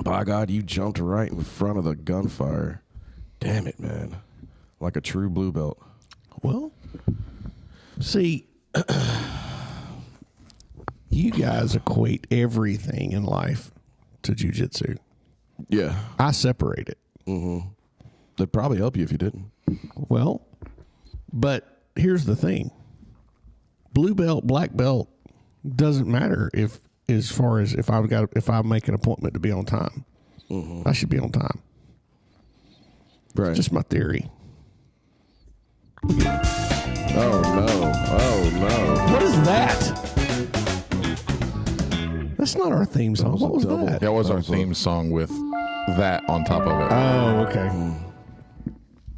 By God, you jumped right in front of the gunfire. Damn it, man. Like a true blue belt. Well, see, you guys equate everything in life to jiu-jitsu. Yeah. I separate it. Mm-hmm. They'd probably help you if you didn't. Well, but here's the thing. Blue belt, black belt doesn't matter if I make an appointment to be on time. Mm-hmm. I should be on time. Right. It's just my theory. Oh, no. Oh, no. What is that? That's not our theme song. What was that? That was our theme song with that on top of it. Oh, okay.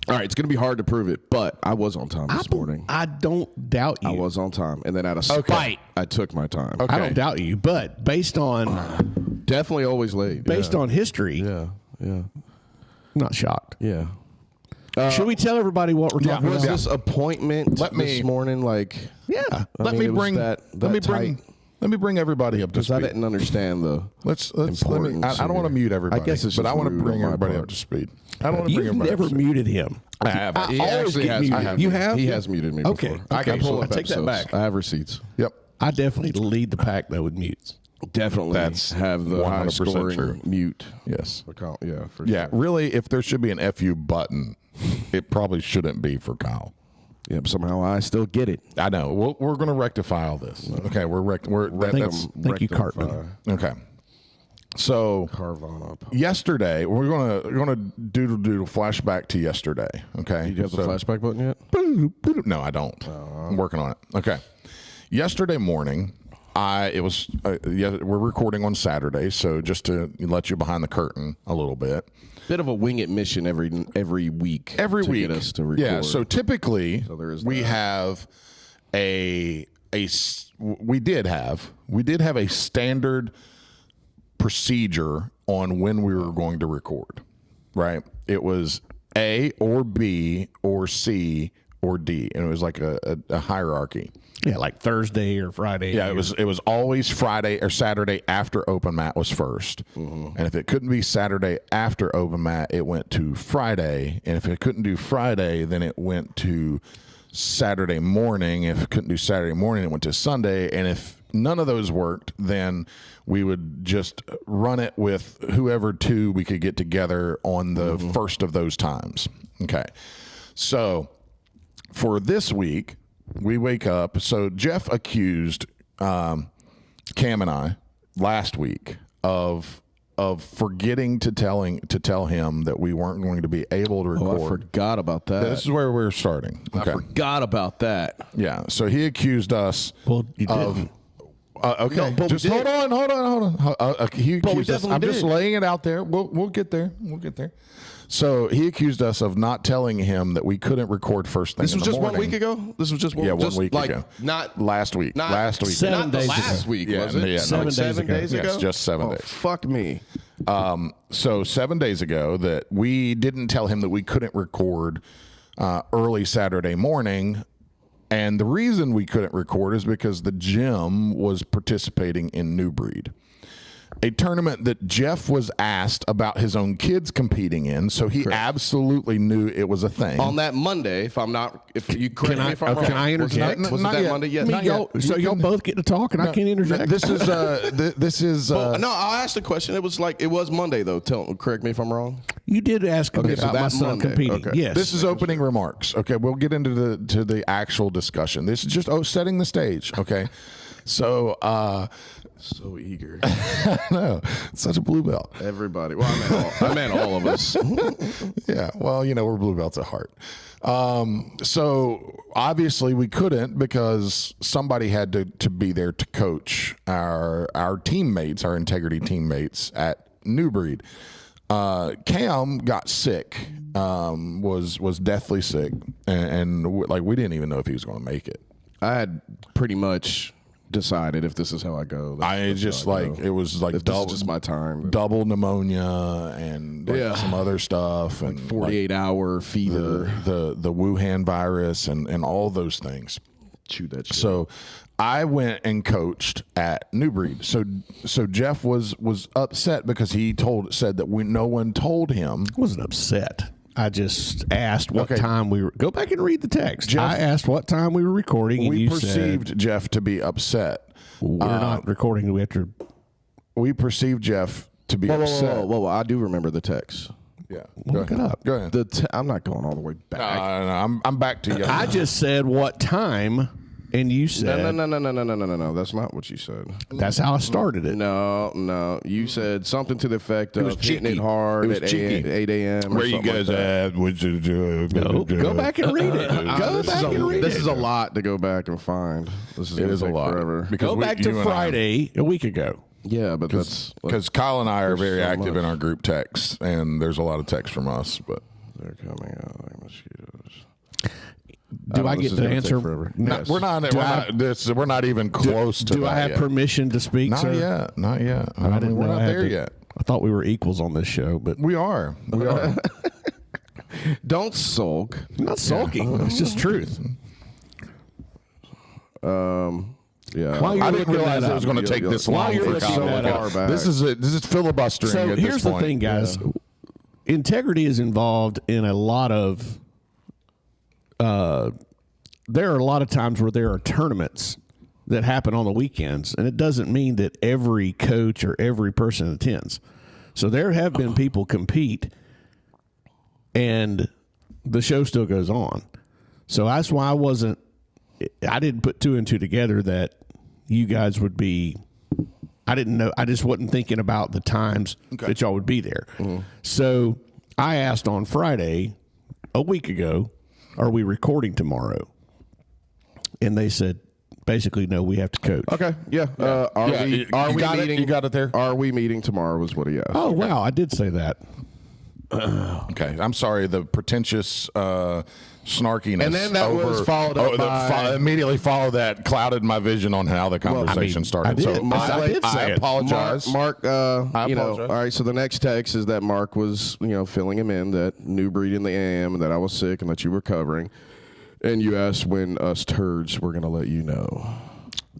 All right, it's going to be hard to prove it, but I was on time this morning. I don't doubt you. I was on time. And then out of spite, I took my time. Okay. I don't doubt you, but based on Definitely always late. based on history, Yeah, yeah, I'm not shocked. yeah. Should we tell everybody what we're talking Was about? this appointment this morning like... Yeah. Let me bring everybody up to Because I speed. didn't understand the importance I don't want to mute everybody. I guess it's but I just want to rude bring on my everybody part. up to speed. I don't want to bring You've everybody never up to speed. muted him. I have. I He always actually get has. muted. I have. You have? He has muted me Okay. before. Okay, I can pull so up I take that episodes. back. I have receipts. Yep. I definitely lead the pack though with mutes. Definitely That's have the high 100% scoring true. mute. Yes. account. Yeah, for Yeah. sure. Really, if there should be an FU button, it probably shouldn't be for Kyle. Yeah, but somehow I still get it. I know. We're going to rectify all this. Okay. Thank you, Cartman. Okay. So Carvana. yesterday, we're gonna doodle flashback to yesterday. Okay. Do you have the flashback button yet? No, I don't. I'm working on it. Okay. Yesterday morning, we're recording on Saturday, so just to let you behind the curtain a little bit. Bit of a wing it mission every week. Every to week, get us to record. yeah. So typically, there is we that. have we did have a standard procedure on when we were going to record, right? It was A or B or C or D, and it was like a hierarchy. Yeah, like Thursday or Friday. Yeah, it was always Friday or Saturday after open mat was first, and if it couldn't be Saturday after open mat, it went to Friday, and if it couldn't do Friday, then it went to Saturday morning. If it couldn't do Saturday morning, it went to Sunday, and if none of those worked, then we would just run it with whoever two we could get together on the first of those times. Okay. So for this week, we wake up. So Jeff accused Cam and I last week of forgetting to tell him that we weren't going to be able to record. I forgot about that. This is where we're starting. Okay. I forgot about that. Yeah. So he accused us Well, you of. didn't. Okay, No, but we just did. hold on. He accused us. definitely I'm just did. laying it out there. We'll get there. So he accused us of not telling him that we couldn't record first thing. This was in the just morning. 1 week ago? This was just one, 1 week like, ago. Not Last week. Not last week. 7 not the days last ago. week, Yeah, was it? yeah, no, 7 days 7 ago. days ago? Yes, just 7 Oh, days. fuck me. So 7 days ago that we didn't tell him that we couldn't record early Saturday morning. And the reason we couldn't record is because the gym was participating in New Breed, a tournament that Jeff was asked about his own kids competing in. So he absolutely knew it was a thing. On that Monday, if you correct me if I'm wrong. Can I interject? Wasn't Not that yet. Monday yet? I mean, y'all both get to talk, and I can't interject. This is No, I'll ask the question. It was Monday though. Correct me if I'm wrong. You did ask me Okay, so about my that's son Monday. competing. Okay. Yes. This is opening remarks. Okay, we'll get into the actual discussion. This is just setting the stage. Okay, so So eager. no, such a blue belt. Everybody. Well, I meant all of us. Yeah, well, we're blue belts at heart. So obviously we couldn't because somebody had to be there to coach our teammates, our integrity teammates at New Breed. Cam got sick, was deathly sick, and we didn't even know if he was going to make it. I had pretty much decided if this is how I go. It was like if this is just my time. double pneumonia and some other stuff, and 48-hour fever. the Wuhan virus and all those things. Chew that shit. So I went and coached at New Breed. So Jeff was upset because he said that no one told him. I wasn't upset. I just asked what Okay. time we were. Go back and read the text. Jeff, I asked what time we were recording, and We you perceived said, Jeff to be upset. we're not recording. We have to. We perceived Jeff to be upset. Whoa, I do remember the text. Yeah, Look it up. Go ahead. I'm not going all the way back. No, I'm back to you. I just said what time, and you said No. That's not what you said. that's how I started it. No. You said something to the effect was of hitting it cheeky. hard It was at cheeky. 8 a.m. or Where you something guys like that. at? No, go back and read it. Go back and read This it. is a lot to go back and find. This is It gonna is a take lot. forever. Because Go back you to and I- Friday a week ago. Yeah, but that's Because Kyle and I are very so active much. in our group texts, and there's a lot of texts from us. But they're coming out like mosquitoes. Do I this get is to gonna answer? take forever. No, Yes. we're not even close to Do that I have yet. permission to speak, Not sir? yet. Not yet. I didn't we're know not I had there to- yet. I thought we were equals on this show, but We are. We are. Don't sulk. I'm not sulking. It's just truth. Yeah. While you're I didn't looking realize that it was going to up, take you'll- this while long you're for looking Kyle. that to up. look at. This is filibustering. So at here's this the point. thing, guys. Integrity is involved in a lot of. There are a lot of times where there are tournaments that happen on the weekends, and it doesn't mean that every coach or every person attends. So there have been people compete, and the show still goes on. So that's why I didn't put two and two together that you guys would be. I didn't know. I just wasn't thinking about the times that y'all would be there. So I asked on Friday, a week ago, are we recording tomorrow? And they said, basically, no, we have to coach. Okay. Yeah. Are Yeah, we? you Are we got it? meeting? You got it there? Are we meeting tomorrow? Was what he asked. Oh, wow. I did say that. Okay, I'm sorry. The pretentious snarkiness, And then that was followed up by- immediately followed that clouded my vision on how the conversation started. I did. So I did say it. apologize. Mark, you know, apologize. all right, so the next text is that Mark was, filling him in that New Breed in the AM and that I was sick and that you were covering. And you asked when us turds were going to let you know.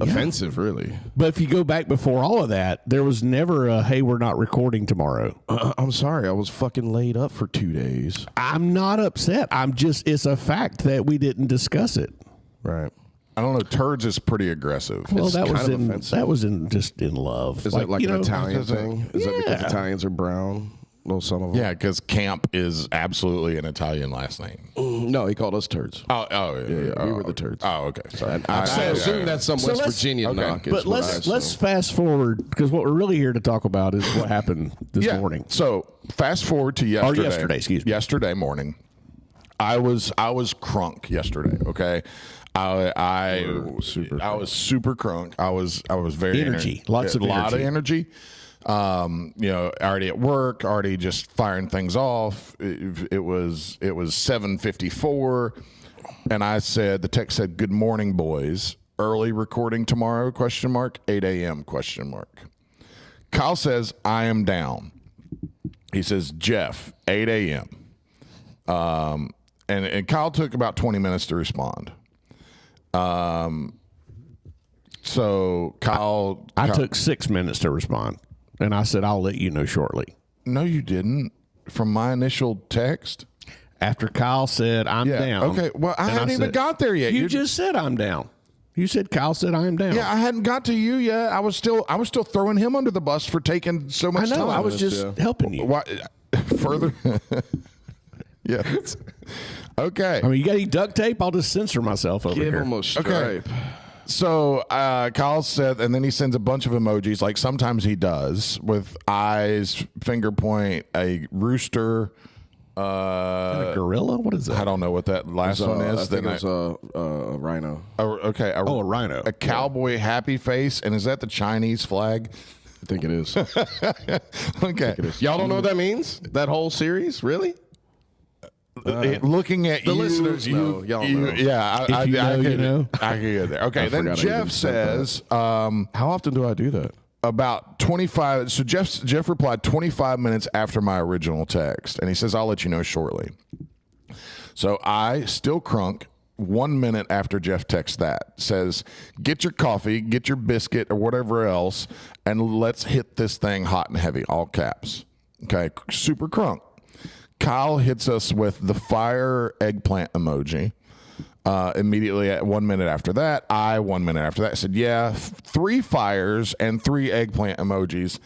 Offensive, really. But if you go back before all of that, there was never a, hey, we're not recording tomorrow. I'm sorry. I was fucking laid up for 2 days. I'm not upset. It's a fact that we didn't discuss it. Right. I don't know. Turds is pretty aggressive. Well, It's that was kind of in offensive. just in love. Is that like an Italian thing? Is that because Yeah. Italians are brown? Well, some of them. Yeah, because Camp is absolutely an Italian last name. No, he called us turds. Yeah. We were the turds. Oh, okay. Sorry. I assume that's some West Virginia knock. is But what I let's assume. fast forward because what we're really here to talk about is what happened this morning. So fast forward to yesterday. yesterday, excuse me. Yesterday morning, I was crunk yesterday. Okay, I was super crunk. I was very Energy. Lots of a lot of energy. energy. Already at work, already just firing things off. It was 7:54, and I said the text said, "Good morning, boys. Early recording tomorrow? 8 a.m. ? Kyle says, "I am down." He says, "Jeff, 8 a.m." And Kyle took about 20 minutes to respond. So Kyle, I took 6 minutes to respond, and I said, I'll let you know shortly. No, you didn't. From my initial text. After Kyle said, I'm down. Okay. Well, I and hadn't even said, got there yet. You just said I'm down. You said Kyle said I am down. Yeah, I hadn't got to you yet. I was still throwing him under the bus for taking so I much know. time. I was just helping you. Why, further. Yeah. Okay. I mean, you got any duct tape? I'll just censor myself over Give here. him a stripe. So Kyle said, and then he sends a bunch of emojis, like sometimes he does, with eyes, finger point, a rooster. A gorilla? What is that? I don't know what that last one is. I think it was a rhino. Okay. a rhino. A cowboy happy face, and is that the Chinese flag? I think it is. Okay. Y'all don't know what that means? That whole series? Really? Looking at The you, listeners know. Y'all know. Yeah, If you know, you know. I can get there. Okay, then forgot I Jeff even said says How often do I do that? about 25. So Jeff replied 25 minutes after my original text, and he says, "I'll let you know shortly." So I, still crunk, 1 minute after Jeff texts that, says, get your coffee, get your biscuit or whatever else, and let's hit this thing hot and heavy, all caps. Okay, super crunk. Kyle hits us with the fire eggplant emoji. Immediately at 1 minute after that, 1 minute after that said, yeah, 3 fires and 3 eggplant emojis.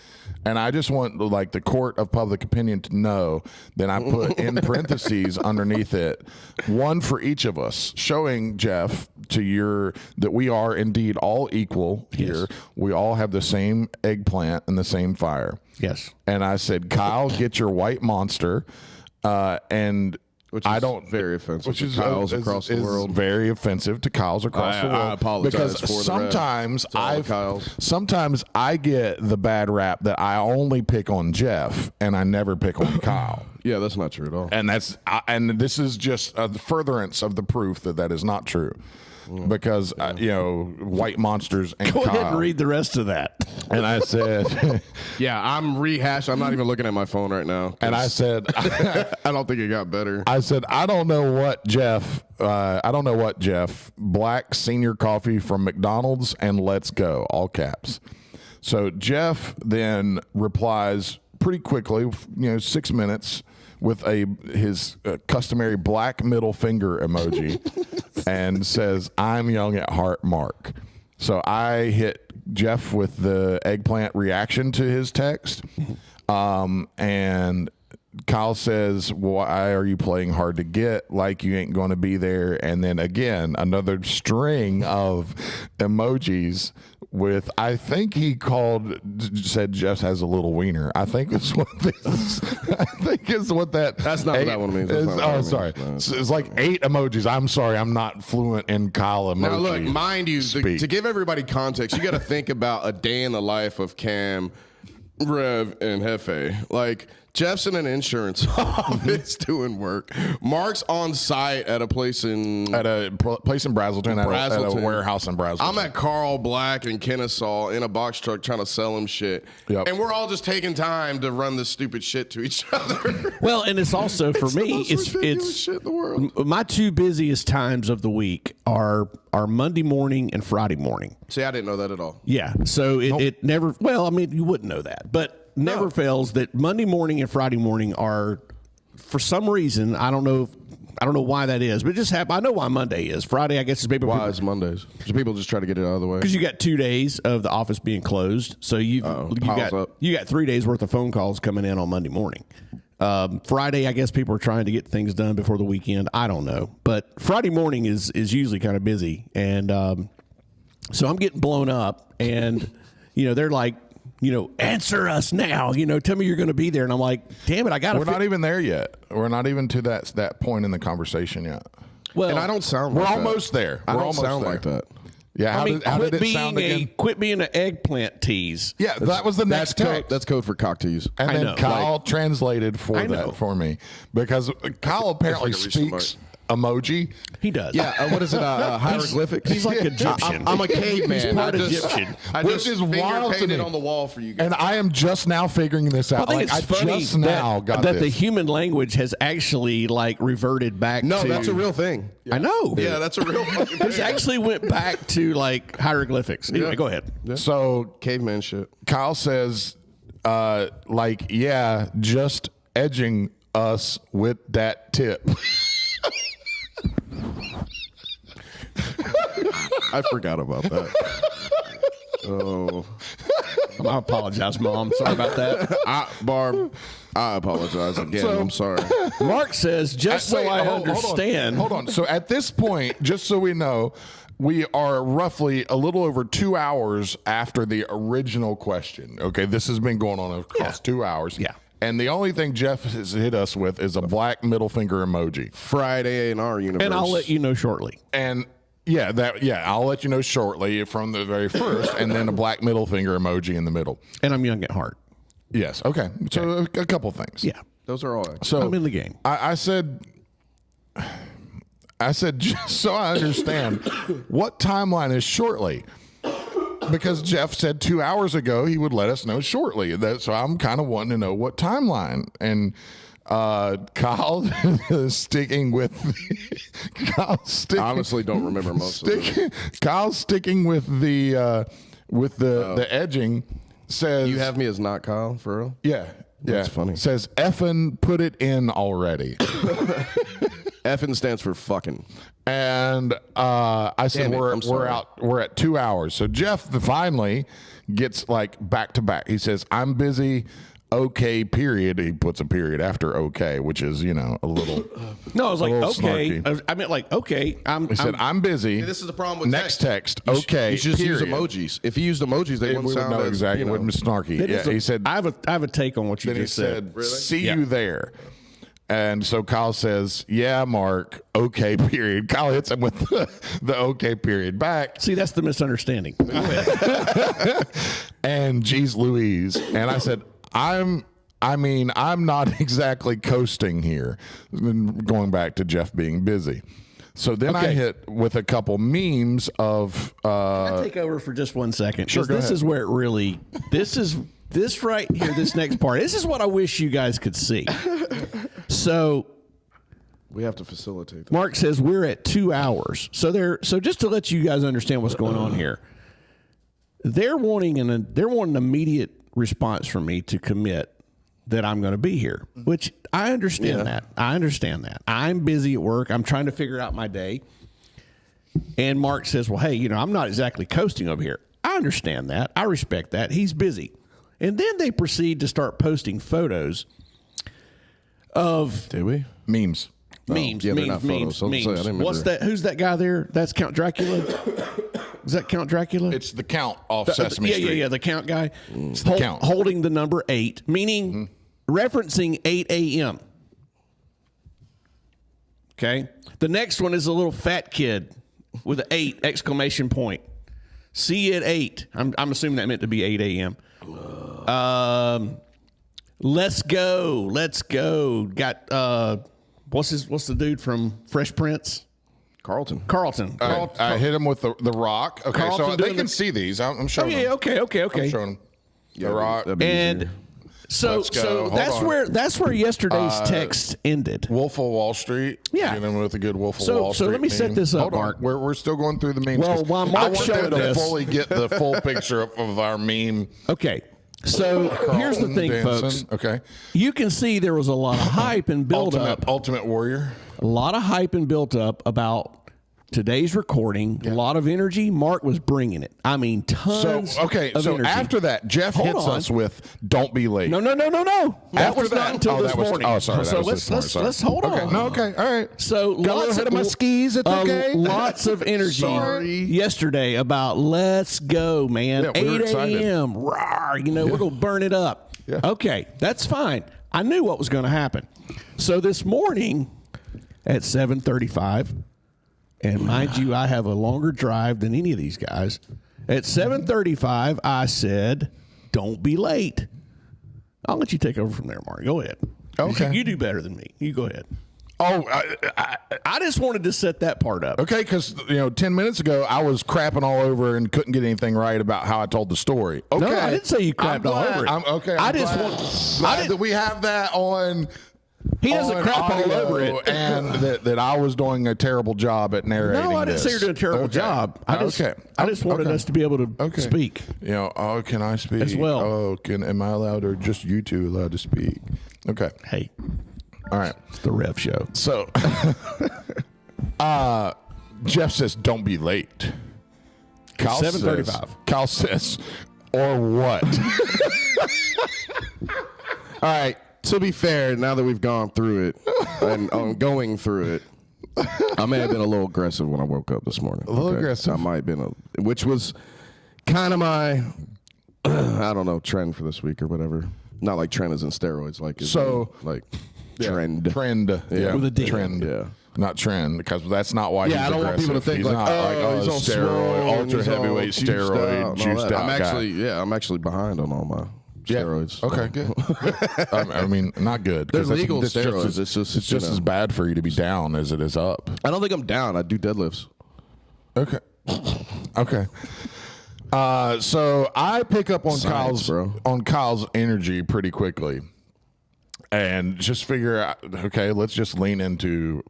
And I just want like the court of public opinion to know that I put in parentheses underneath it, 1 for each of us, showing Jeff that we are indeed all equal here. Yes. We all have the same eggplant and the same fire. Yes. And I said, Kyle, get your white monster. Which is very offensive. Which is Kyle's across the world. Very offensive to Kyle's across the world. I apologize because for sometimes I get the bad rap that I only pick on Jeff and I never pick on Kyle. Yeah, that's not true at all. And this is just a furtherance of the proof that is not true. Because white monsters and Go Kyle. ahead and read the rest of that. And I said, yeah, I'm rehashing. I'm not even looking at my phone right now. and I said, I don't think it got better. I said, I don't know what Jeff. Black senior coffee from McDonald's and let's go, all caps. So Jeff then replies pretty quickly, 6 minutes, with his customary black middle finger emoji and says, I'm young at heart, Mark. So I hit Jeff with the eggplant reaction to his text. And Kyle says, why are you playing hard to get like you ain't going to be there? And then again, another string of emojis with, I think he said Jeff has a little wiener. I think it's what this That's not what that one means. Sorry. No. It's like 8 emojis. I'm sorry. I'm not fluent in Kyle emoji. Now, look, mind you, to give everybody context, you got to think about a day in the life of Cam, Rev, and Hefe. Like, Jeff's in an insurance office doing work. Mark's on site at a place in Brazelton, at a warehouse in Brazelton. I'm at Carl Black and Kennesaw in a box truck trying to sell him shit. Yep. And we're all just taking time to run this stupid shit to each other. Well, and it's also for me, it's shit in the world. My 2 busiest times of the week are Monday morning and Friday morning. See, I didn't know that at all. Yeah. So it never, well, I mean, you wouldn't know that, but never fails that Monday morning and Friday morning are, for some reason, I don't know why that is, but it just happened. I know why Monday is. Friday, I guess, is maybe why is Mondays? Because people just try to get it out of the way. Because you got 2 days of the office being closed, so you got 3 days worth of phone calls coming in on Monday morning. Friday, I guess people are trying to get things done before the weekend. I don't know, but Friday morning is usually kind of busy, and so I'm getting blown up, and they're like, answer us now. Tell me you're going to be there. And I'm like, damn it, I got to. We're not even there yet. We're not even to that point in the conversation yet. Well, and I don't sound like we're almost there. I We're don't almost sound there. like that. Yeah, how did it sound again? Quit being an eggplant tease. Yeah, that was the next text. That's code for cock tease. And then Kyle translated that for me because Kyle apparently speaks emoji. He does. Yeah, what is it? Hieroglyphics. He's like Egyptian. I'm a caveman. He's part Egyptian. Which is wild to me. It on the wall for you guys. And I am just now figuring this out. I think it's funny just now got that this. the human language has actually reverted back to... No, that's a real thing. I know. Yeah, that's a real fucking thing. This actually went back to hieroglyphics. Anyway, go ahead. Yeah. So caveman shit. Kyle says, just edging us with that tip. I forgot about that. Oh, I apologize, Mom. Sorry about that. Barb, I apologize again. I'm sorry. Mark says, I understand. Hold on. So at this point, just so we know, we are roughly a little over 2 hours after the original question. Okay, this has been going on across 2 hours. Yeah. And the only thing Jeff has hit us with is a black middle finger emoji. Friday in our universe. And I'll let you know shortly. And I'll let you know shortly from the very first, and then a black middle finger emoji in the middle. And I'm young at heart. Yes. Okay. So a couple things. Yeah. Those are all. So I'm in the game. I said, just so I understand, what timeline is shortly? Because Jeff said 2 hours ago he would let us know shortly. So I'm kind of wanting to know what timeline. And Kyle sticking with I honestly don't remember most of it. Kyle's sticking with the edging. Says You have me as not Kyle, for real? yeah. That's funny. Says effing put it in already. Effing stands for fucking. And I said Damn it, I'm sorry. we're at 2 hours. So Jeff finally gets like back to back. He says, I'm busy. Okay, period. He puts a period after okay, which is, a little. No, I was like, okay. snarky. I meant like, okay. He said, I'm busy. This is the problem with next text. Okay, You should just use period. emojis. If you used emojis, they It wouldn't would sound know as, exactly. It wouldn't be snarky. Yeah, he said. I have a take on what you Then he just said. said, see you there. And so Kyle says, yeah, Mark, okay, period. Kyle hits him with the okay, period back. See, that's the misunderstanding. And geez Louise. And I said, I'm not exactly coasting here. Going back to Jeff being busy. So then I hit with a couple memes of. I'll take over for just 1 second. Sure, go this ahead. is where it really. This right here, this next part. This is what I wish you guys could see. So We have to facilitate that. Mark says we're at 2 hours. So just to let you guys understand what's going on here, they're wanting an immediate response from me to commit that I'm going to be here, which I understand that. I understand that. I'm busy at work. I'm trying to figure out my day. And Mark says, well, hey, I'm not exactly coasting over here. I understand that. I respect that. He's busy. And then they proceed to start posting photos of Did we? Memes. memes, yeah, they're memes, not memes, photos. I was gonna say, I memes. didn't What's remember. that? Who's that guy there? That's Count Dracula. Is that Count Dracula? It's the count off Sesame yeah, Street. yeah, the count guy. It's the count. Holding the number 8, meaning referencing 8 a.m. Okay. The next one is a little fat kid with an 8 exclamation point. See you at 8. I'm assuming that meant to be 8 a.m. Let's go. Let's go. Got what's the dude from Fresh Prince? Carlton. Carlton. I hit him with the rock. Okay, Carlton so they doing can the- see these. I'm Oh showing yeah, them. okay. I'm showing them. Yeah, The rock. that'd be And easier. so Let's go. so Hold that's on. where yesterday's text ended. Wolf of Wall Street. Yeah. Get him with a good Wolf of So- Wall so Street. let me set meme. this up, Hold on. Mark. We're still going through the memes. Well, 'cause while I Mark's want them showing to this- fully get the full picture of our meme. Okay. So here's the Carlton thing, dancing. folks. Okay. You can see there was a lot of hype and build up. Ultimate Warrior. A lot of hype and built up about today's recording. A lot of energy. Mark was bringing it. I mean, tons. of energy. After that, Jeff Hold hits on. us with "Don't be late." No. That After was that- not until oh, this that was- morning. oh, sorry, that So was this morning, sorry. let's hold Okay, on. no, okay, all right. So Got a little ahead of my skis. It's okay. Lots of energy Sorry. yesterday about let's go, man. Yeah, we were 8 excited. a.m. Rawr, we're gonna burn it up. Yeah. Okay, that's fine. I knew what was going to happen. So this morning at 7:35, and mind you, I have a longer drive than any of these guys. At 7:35, I said, "Don't be late." I'll let you take over from there, Mark. Go ahead. Okay. You do better than me. You go ahead. Oh, I just wanted to set that part up. okay, because 10 minutes ago I was crapping all over and couldn't get anything right about how I told the story. Okay, No, I didn't say you I'm crapped all glad- over it. I'm, okay, I I'm just glad, want- glad I didn't- that we have that on. He doesn't on crap all audio over it. and that I was doing a terrible job at narrating. No, I didn't say you're doing a terrible Okay. job. I just wanted Okay. us to be able to speak. Oh, can I speak As well. Oh, am I allowed, or just you two allowed to speak? Okay, Hey, all right. it's the Rev Show. So, Jeff says, "Don't be late." Kyle 7:35. Kyle says, "Or what?" All right. To be fair, now that we've gone through it and going through it, I may have been a little aggressive when I woke up this morning. A little aggressive. I might have been, which was kind of my, I don't know, trend for this week or whatever. Not like trend is in steroids, like trend. Trend, yeah, With a D. trend, Yeah. Not trend, because that's not why. Yeah, he's I don't want people to aggressive. think He's like, not he's all steroid, swole and ultra he's all heavyweight juiced out steroid, and all juiced that. out guy. I'm actually behind on all my steroids. Okay, good. I mean, not good. 'cause They're that's- legal that's steroids. It's just as bad for you to be down as it is up. I don't think I'm down. I do deadlifts. Okay. Okay. So I pick up on Science, Kyle's energy pretty quickly, and just figure out, okay, let's just lean into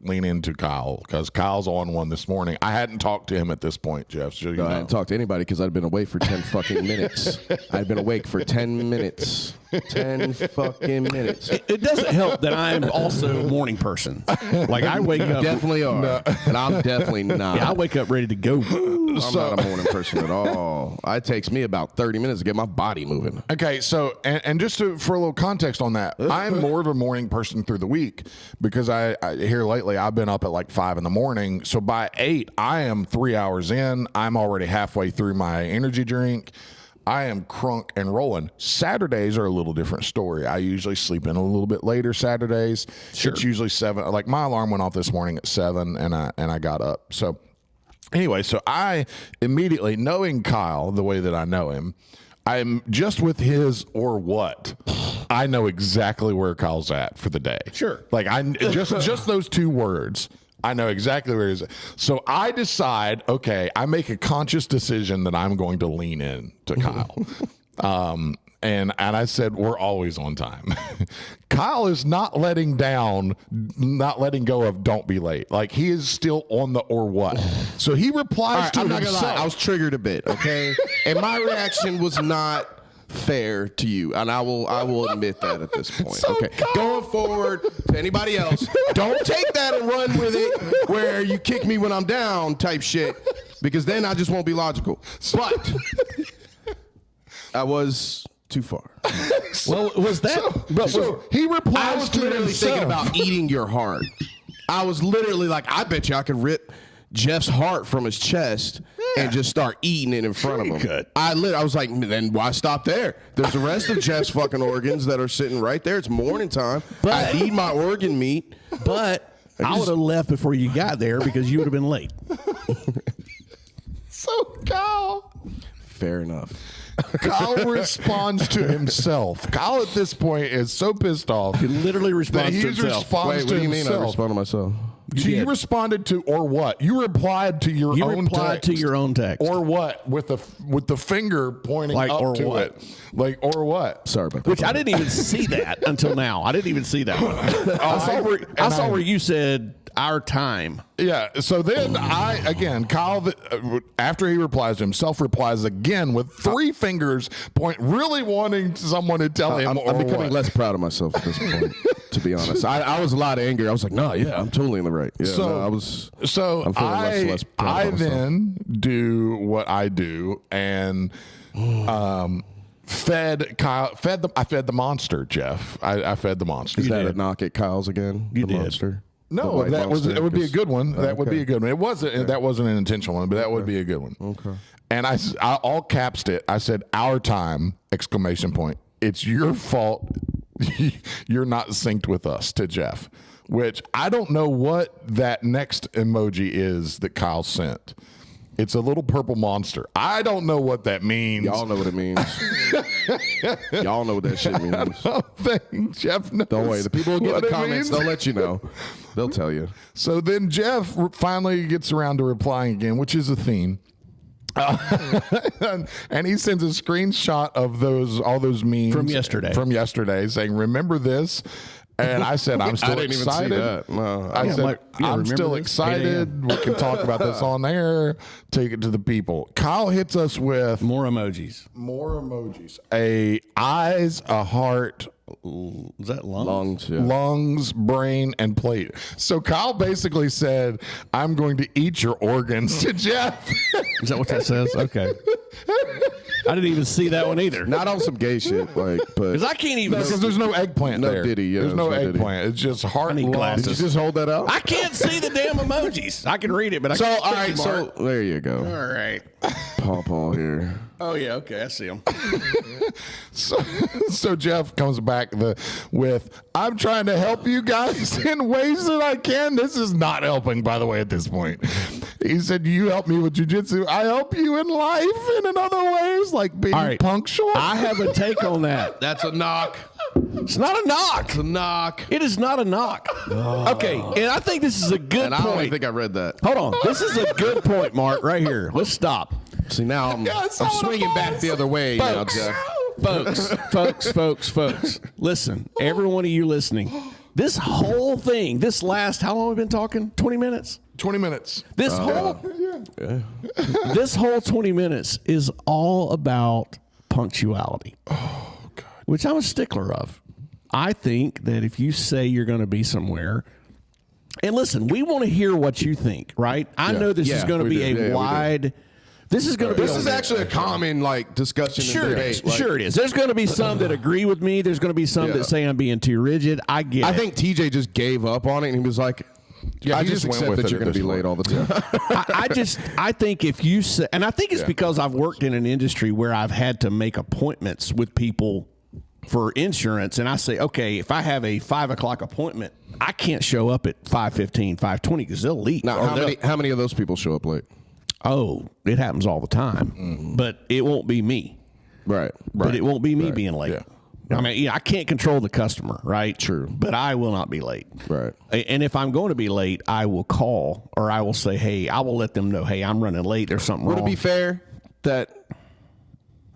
Kyle, because Kyle's on one this morning. I hadn't talked to him at this point, Jeff. So I hadn't talked to anybody because I'd been awake for 10 fucking minutes. I'd been awake for 10 minutes. 10 fucking minutes. It doesn't help that I'm also a morning person. Like I wake up. Definitely are. And I'm definitely not. Yeah, I wake up ready to go. I'm not a morning person at all. It takes me about 30 minutes to get my body moving. Okay, so and just for a little context on that, I'm more of a morning person through the week because I here lately I've been up at like 5 in the morning. So by 8, I am 3 hours in. I'm already halfway through my energy drink. I am crunk and rolling. Saturdays are a little different story. I usually sleep in a little bit later Saturdays. Sure. It's usually 7. Like my alarm went off this morning at 7, and I got up. So anyway, so I immediately, knowing Kyle the way that I know him, I'm just with his or what. I know exactly where Kyle's at for the day. Sure. Like I just those 2 words. I know exactly where he's at. So I decide, okay, I make a conscious decision that I'm going to lean in to Kyle. And I said, we're always on time. Kyle is not letting go of don't be late. Like he is still on the or what. So he replies to I'm himself. not gonna lie, I was triggered a bit, okay? And my reaction was not fair to you, and I will admit that at this point. So okay, going forward to anybody else, don't take that and run with it where you kick me when I'm down type shit, because then I just won't be logical. But I was too far. Well, was that? So he replies I was to literally himself. thinking about eating your heart. I was literally like, I bet you I could rip Jeff's heart from his chest and just start eating it in front of him. Could. I was like, then why stop there? There's the rest of Jeff's fucking organs that are sitting right there. It's morning time. I eat my organ meat, But I would have left before you got there because you would have been late. So Kyle. Fair enough. Kyle responds to himself. Kyle at this point is so pissed off. He literally that responds he to himself. responds Wait, what to do you mean I himself. respond to myself? So you responded to or what? You replied to your You own replied text. to your own text. Or what? With the finger pointing Like, up or to what? it. Like or what? Sorry about that. Which I didn't even see that until now. I didn't even see that one. I saw where you said our time. Yeah. So then Kyle, after he replies to himself, replies again with 3 fingers point, really wanting someone to tell him. I'm becoming less proud of myself at this point, to be honest. I was a lot angry. I was like, no, yeah, I'm totally in the right. Yeah, So- no, I'm feeling less proud I of myself. then do what I do and fed the monster, Jeff. I fed the monster. Is that a knock at Kyle's again? You the did. monster? The No, white it monster? would be a good one. That would Okay. be a good one. It wasn't. That wasn't an intentional one, but that would be a good one. Okay. And I all capsed it. I said, "Our time!" Exclamation point. It's your fault. You're not synced with us, to Jeff. Which I don't know what that next emoji is that Kyle sent. It's a little purple monster. I don't know what that means. Y'all know what it means. Y'all know what that shit means. I don't think Jeff knows. Don't worry. The people who get what the it comments, means. they'll let you know. They'll tell you. So then Jeff finally gets around to replying again, which is a theme. And he sends a screenshot of all those memes From yesterday. saying, "Remember this?" And I said, "I'm still I didn't excited." even see that. No, I said, "I'm remember still this? 8 excited. We can talk about this on air. Take it to the people." Kyle hits us with More emojis. more emojis: a eyes, a heart, Is that lungs? lungs. Yeah. lungs, brain, and plate. So Kyle basically said, "I'm going to eat your organs," to Jeff. Is that what that says? Okay. I didn't even see that one either. Not on some gay shit, like, but Because I can't even. Because there's no eggplant No there. Diddy, yeah, there's no there's no Diddy. eggplant. It's just heart. I need lungs. glasses. did you just hold that out? I can't see the damn emojis. I can read it, but I So, can't. all right, so there you go. All right. Paw here. Oh yeah. Okay, I see them. So Jeff comes back with, "I'm trying to help you guys in ways that I can." This is not helping, by the way, at this point. He said, "You help me with jujitsu. I help you in life and in other ways, like being All right. punctual." I have a take on that. That's a knock. It's not a knock. It's a knock. It is not a knock. Okay, and I think this is a good And I don't point. think I read that. Hold on. This is a good point, Mark, right here. Let's stop. See, now I'm swinging back the other way now, Folks, Jeff. Folks. Listen, every one of you listening, this whole thing, how long have we been talking? 20 minutes? 20 minutes. This whole 20 minutes is all about punctuality. Oh, God. Which I'm a stickler of. I think that if you say you're going to be somewhere, and listen, we want to hear what you think, right? I know this is going to be a wide. This is going to be. This is actually a common discussion. Sure, and debate. Sure it is. There's going to be some that agree with me. There's going to be some that say I'm being too rigid. I get. I think TJ just gave up on it, and he was like, Yeah, I he just just went accept with that it you're at going to be this late all the time. I think if you say, and I think it's because I've worked in an industry where I've had to make appointments with people for insurance, and I say, okay, if I have a 5 o'clock appointment, I can't show up at 5:15, 5:20 because they'll leave. Now, how many of those people show up late? Oh, it happens all the time, but it won't be me. Right. But it won't be me being late. Yeah. I mean, I can't control the customer, right? True. But I will not be late. Right. And if I'm going to be late, I will call or I will say, hey, I will let them know, hey, I'm running late. There's something wrong. Would it be fair that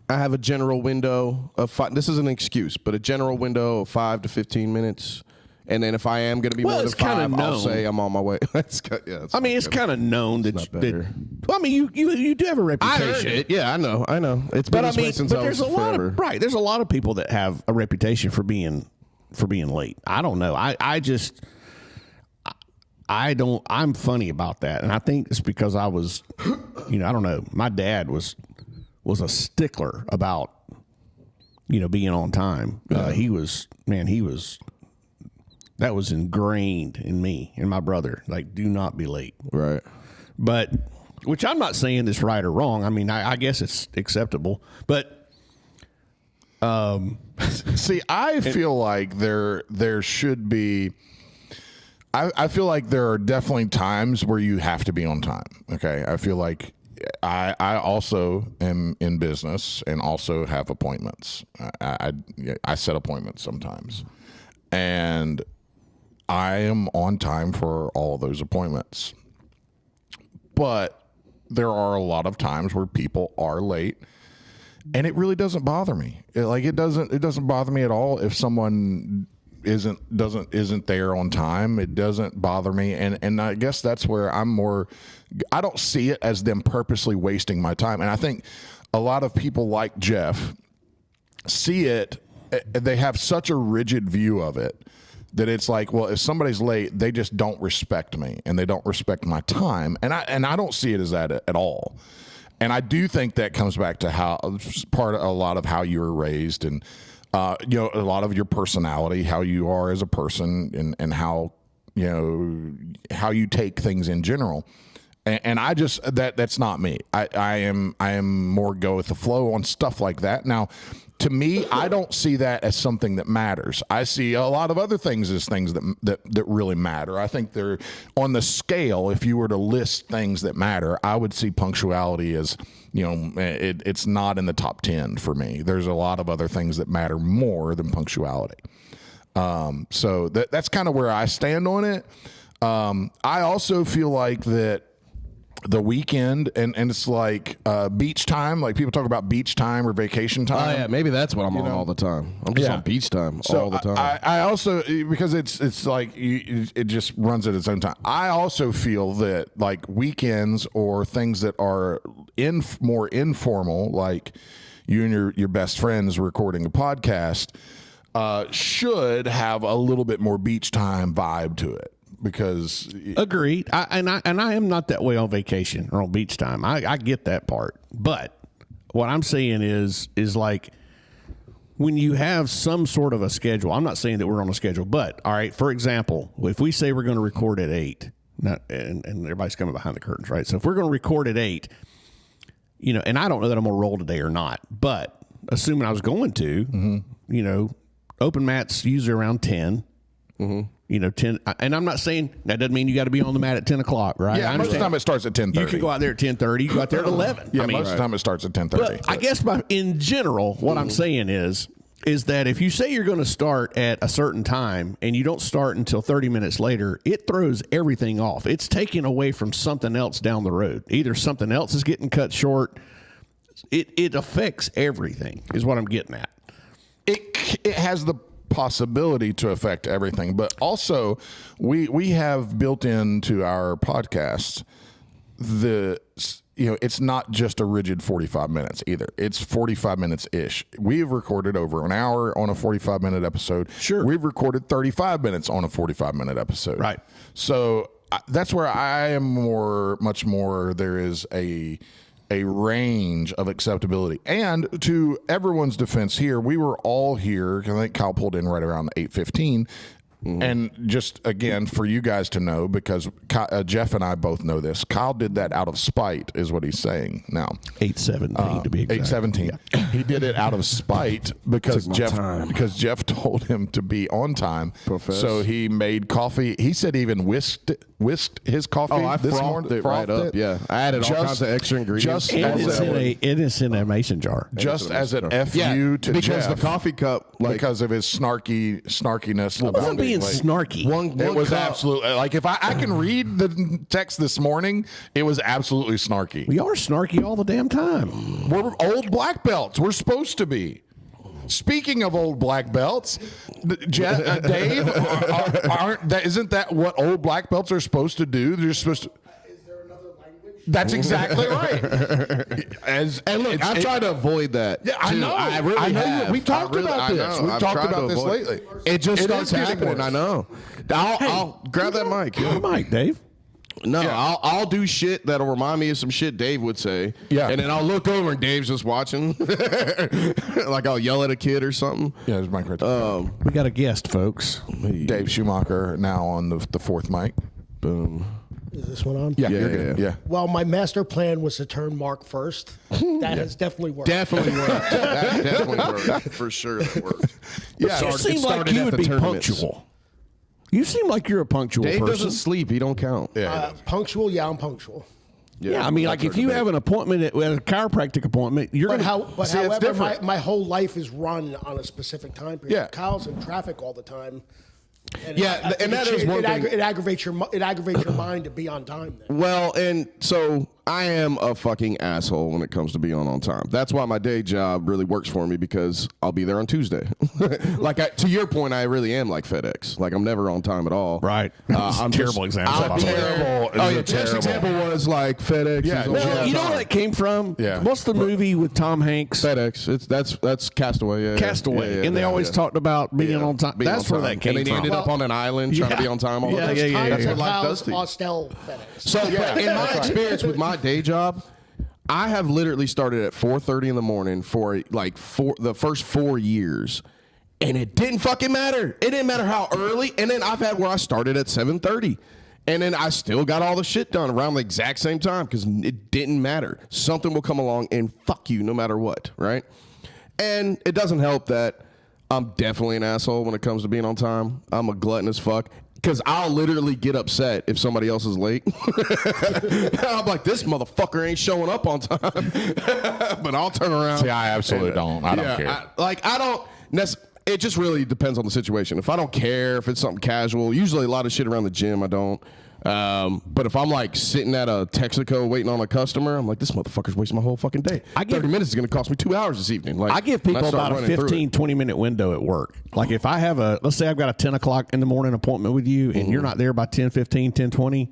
I have a general window of this is an excuse, but a general window of 5 to 15 minutes? And then if I am going to be more than 5, I'll say I'm on my way. It's kind of known that, better. Well, I mean, you do have a reputation. I heard it. Yeah, I know. It's been this way since I was forever. There's a lot of people that have a reputation for being late. I don't know. I'm funny about that, and I think it's because I was, I don't know. My dad was a stickler about, being on time. That was ingrained in me and my brother. Like, do not be late. Right. But, which I'm not saying this right or wrong. I mean, I guess it's acceptable. But, see, I feel like there should be. I feel like there are definitely times where you have to be on time. Okay, I feel like I also am in business and also have appointments. I set appointments sometimes, and I am on time for all of those appointments. But there are a lot of times where people are late, and it really doesn't bother me. It doesn't bother me at all if someone isn't there on time. It doesn't bother me, and I guess that's where I'm more. I don't see it as them purposely wasting my time, and I think a lot of people like Jeff see it. They have such a rigid view of it that it's like, well, if somebody's late, they just don't respect me and they don't respect my time, and I don't see it as that at all. And I do think that comes back to how a lot of how you were raised, and a lot of your personality, how you are as a person, and how how you take things in general. And I just that's not me. I am more go with the flow on stuff like that. Now, to me, I don't see that as something that matters. I see a lot of other things as things that really matter. I think they're on the scale. If you were to list things that matter, I would see punctuality as, it's not in the top 10 for me. There's a lot of other things that matter more than punctuality. So that's kind of where I stand on it. I also feel like that the weekend and it's like beach time, like people talk about beach time or vacation time. Oh yeah, maybe that's what I'm on all the time. I'm just on beach time all the time. I also, because it's like it just runs at its own time. I also feel that like weekends or things that are more informal, like you and your best friends recording a podcast, should have a little bit more beach time vibe to it. Because agreed, I am not that way on vacation or on beach time. I get that part, but what I'm saying is like when you have some sort of a schedule. I'm not saying that we're on a schedule, but all right. For example, if we say we're going to record at 8, and everybody's coming behind the curtains, right? So if we're going to record at 8, and I don't know that I'm going to roll today or not, but assuming I was going to, open mats usually around 10. 10, and I'm not saying that doesn't mean you got to be on the mat at 10 o'clock, right? Yeah, most of the time it starts at 10:30. You can go out there at 10:30. You go out there at 11. Yeah, most of the time it starts at 10:30. But I guess in general, what I'm saying is that if you say you're going to start at a certain time and you don't start until 30 minutes later, it throws everything off. It's taking away from something else down the road. Either something else is getting cut short, business. It affects everything, is what I'm getting at. It has the possibility to affect everything, but also we have built into our podcast it's not just a rigid 45 minutes either. It's 45 minutes ish. We've recorded over an hour on a 45-minute episode. Sure. We've recorded 35 minutes on a 45-minute episode. Right. So that's where I am much more. There is a range of acceptability. And to everyone's defense here, we were all here. I think Kyle pulled in right around 8:15. And just again for you guys to know, because Jeff and I both know this, Kyle did that out of spite, is what he's saying now. 8:17 to be exact. 8:17. Yeah. He did it out of spite because Jeff told him to be on time. So he made coffee. He said he even whisked his coffee. Oh, I this frothed morning. it right up. Yeah, I added all kinds of extra ingredients. It is in a mason jar. Just as an FU to because Jeff, the coffee cup, because of his snarkiness about Wasn't being snarky. It was absolutely like if I can read the text this morning, it was absolutely snarky. We are snarky all the damn time. We're old black belts. We're supposed to be. Speaking of old black belts, Dave, isn't that what old black belts are supposed to do? They're supposed to. Is there another language? That's exactly right. And look, I've tried to avoid that. Yeah, I know. I really I know. have. We talked about this. We've talked about this lately. It just starts is getting happening. worse. I know. I'll grab that mic. Good mic, Dave. No, I'll do shit that'll remind me of some shit Dave would say. Yeah. And then I'll look over and Dave's just watching. Like I'll yell at a kid or something. Yeah, there's mic right there. We got a guest, folks. Dave Schumacher now on the fourth mic. Boom. Is this one on? Yeah, you're good. Yeah. Well, my master plan was to turn Mark first. That has definitely worked. Definitely worked. That definitely worked. For sure that worked. Yeah. You seem like you would be punctual. You seem like you're a punctual Dave person. doesn't sleep. He don't count. Yeah. Punctual? Yeah, I'm punctual. Yeah, I mean, like if you have an appointment at a chiropractic appointment, you're But, going to. however, my whole life is run on a specific time period. Yeah. Kyle's in traffic all the time. And Yeah, and that is one thing. It aggravates your mind to be on time. Then. Well, and so I am a fucking asshole when it comes to being on time. That's why my day job really works for me, because I'll be there on Tuesday. To your point, I really am like FedEx. Like I'm never on time at all. Right. I'm terrible example. I'll be Terrible. there. Oh It's yeah, a Jeff's terrible- example was like FedEx. Yeah, is on Well, time. you know where that came from? Yeah. What's the movie with Tom Hanks? FedEx. That's Castaway. Yeah, Castaway. Yeah, and they always talked about being on time. Being That's on where time. that came and then from. he ended up on an island trying to be on time all the Yeah, time. yeah, yeah, That's yeah. what life does Kyle's to you. Austell FedEx. So, but in my experience with my day job, I have literally started at 4:30 in the morning for the first 4 years, and it didn't fucking matter. It didn't matter how early. And then I've had where I started at 7:30, and then I still got all the shit done around the exact same time because it didn't matter. Something will come along and fuck you no matter what, right? And it doesn't help that I'm definitely an asshole when it comes to being on time. I'm a glutton as fuck. Because I'll literally get upset if somebody else is late. I'm like, this motherfucker ain't showing up on time. But I'll turn around. See, I absolutely don't. I don't care. It just really depends on the situation. If I don't care, if it's something casual, usually a lot of shit around the gym, I don't. But if I'm like sitting at a Texaco waiting on a customer, I'm like, this motherfucker's wasting my whole fucking day. 30 minutes is going to cost me 2 hours this evening. Like, I give people about a 15, 20-minute window at work. Like if I have let's say I've got a 10 o'clock in the morning appointment with you and you're not there by 10:15, 10:20,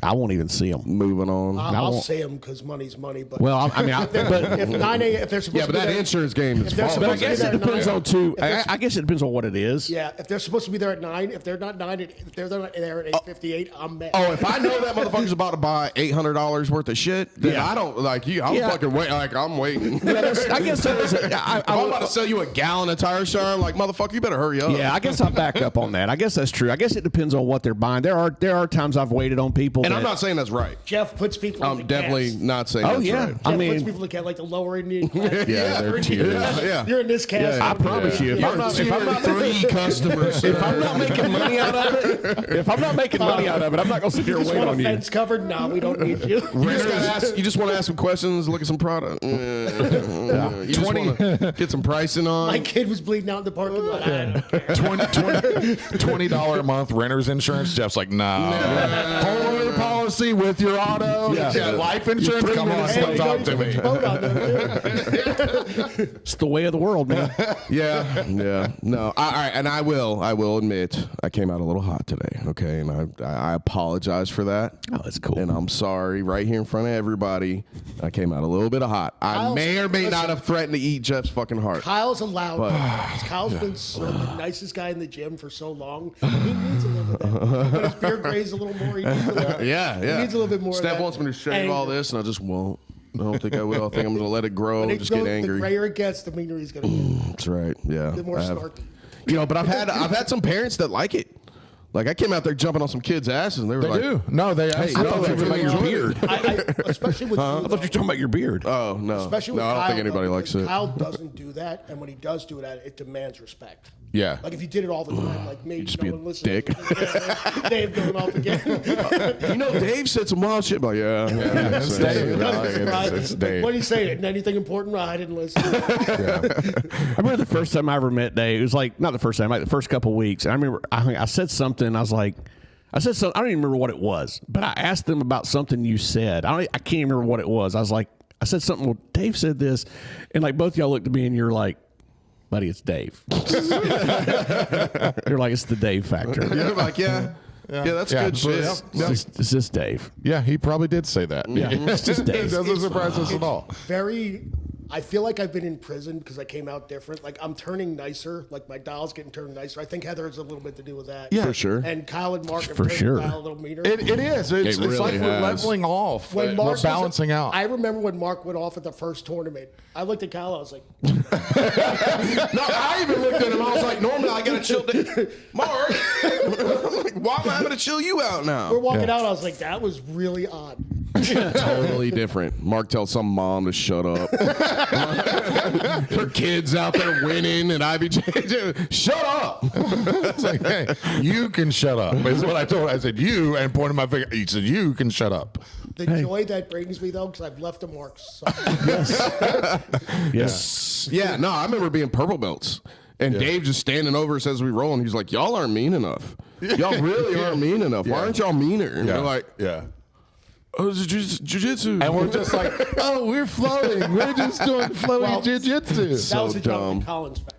I won't even see them. Moving on. I'll say them because money's money. But Well, I mean, if 9 a.m. if they're supposed Yeah, to but be that there, insurance game is if they're falling. but I supposed to be guess there it depends at 9, on two. I guess it depends on what it is. Yeah, if they're supposed to be there at 9, if they're not 9, if they're not there at 8:58, I'm mad. Oh, if I know that motherfucker's about to buy $800 worth of shit, then I don't like you. I'm fucking wait. Like I'm waiting. Yeah, I guess that is. If I'm about to sell you a gallon of tire shine, I'm like, motherfucker, you better hurry up. Yeah, I guess I'll back up on that. I guess that's true. I guess it depends on what they're buying. There are times I've waited on people. And I'm not saying that's right. Jeff puts people. in I'm the definitely gas. not saying Oh, that's yeah. right. I Jeff mean- puts people that get like the lower Indian class. Yeah, they're tears. Yeah. You're in this cast. I promise you, if I'm not three customers, if I'm not making money out of it, I'm not going to sit here and just wait want on a you. fence covered? No, we don't need you. you just want to ask some questions, look at some product. You just wanna get some pricing on. My kid was bleeding out in the parking lot. I don't care. $20 a month renter's insurance. Jeff's like, nah. Homeowner policy. policy with your auto, life insurance. Come on, Hey, come talk to me. vote on there. It's the way of the world, man. Yeah. No, all right, and I will admit, I came out a little hot today, okay? And I apologize for that. Oh, that's cool. And I'm sorry right here in front of everybody. I came out a little bit hot. I may or may not have threatened to eat Jeff's fucking heart. Kyle's allowed. Kyle's been the nicest guy in the gym for so long. He needs a little bit of that. But his beard grays a little more. He needs a little, Yeah. He needs a little bit more. Steph of that wants me to shave anger. all this, and I just won't. I don't think I will. I think I'm going to let it grow and just get The angry. grayer it gets, the meaner he's going to get. That's right. Yeah. The more I have- snarky. but I've had some parents that like it. Like I came out there jumping on some kids' asses, and they were like, do. No, they Hey, I no, thought you were talking about your beard. Especially with I thought you were talking about your beard. "Oh no, Especially no, with I don't Kyle, think anybody though, likes because it." Kyle doesn't do that, and when he does do it demands respect. Yeah. Like if you did it all the time, like me, just no be a one listens. dick. Dave going off again. Dave said some wild shit. But It's Dave. It's Dave. What did he say? Anything important? I didn't listen. I remember the first time I ever met Dave. It was like not the first time, like the first couple of weeks. And I remember I said something. I said something. I don't even remember what it was, but I asked them about something you said. I can't even remember what it was. I said something. Well, Dave said this, and like both y'all looked at me, and you're like, "Buddy, it's Dave." You're like, "It's the Dave factor." You're like, yeah, that's good shit. It's just Dave. Yeah, he probably did say that. Yeah, it's just It Dave. doesn't surprise us at all. I feel like I've been in prison because I came out different. Like I'm turning nicer. Like my dial's getting turned nicer. I think Heather has a little bit to do with that. Yeah, for sure. And Kyle and Mark have For turned sure. the dial a little meaner. It is. It's really like we're has. leveling off. When We're Mark was- balancing out. I remember when Mark went off at the first tournament. I looked at Kyle. I was like, No, I even looked at him. I was like, normally I gotta chill. Mark, I'm like, why am I having to chill you out now? we're walking out. I was like, that was really odd. Totally different. Mark tells some mom to shut up. Her kids out there winning, and I be shut up. It's like, hey, you can shut up. Is what I told her. I said, you, and pointed my finger. He said, you can shut up. The joy that brings me though, because I've left a mark. So Yes. Yeah, no, I remember being purple belts. And Dave just standing over us as we roll, and he's like, y'all aren't mean enough. Y'all really aren't mean enough. Why aren't y'all meaner? And we're like, yeah. oh, it's jiu-jitsu. And we're just like, oh, we're floating. We're just doing floating jiu-jitsu. that was a dumb. Jonathan Collins fact.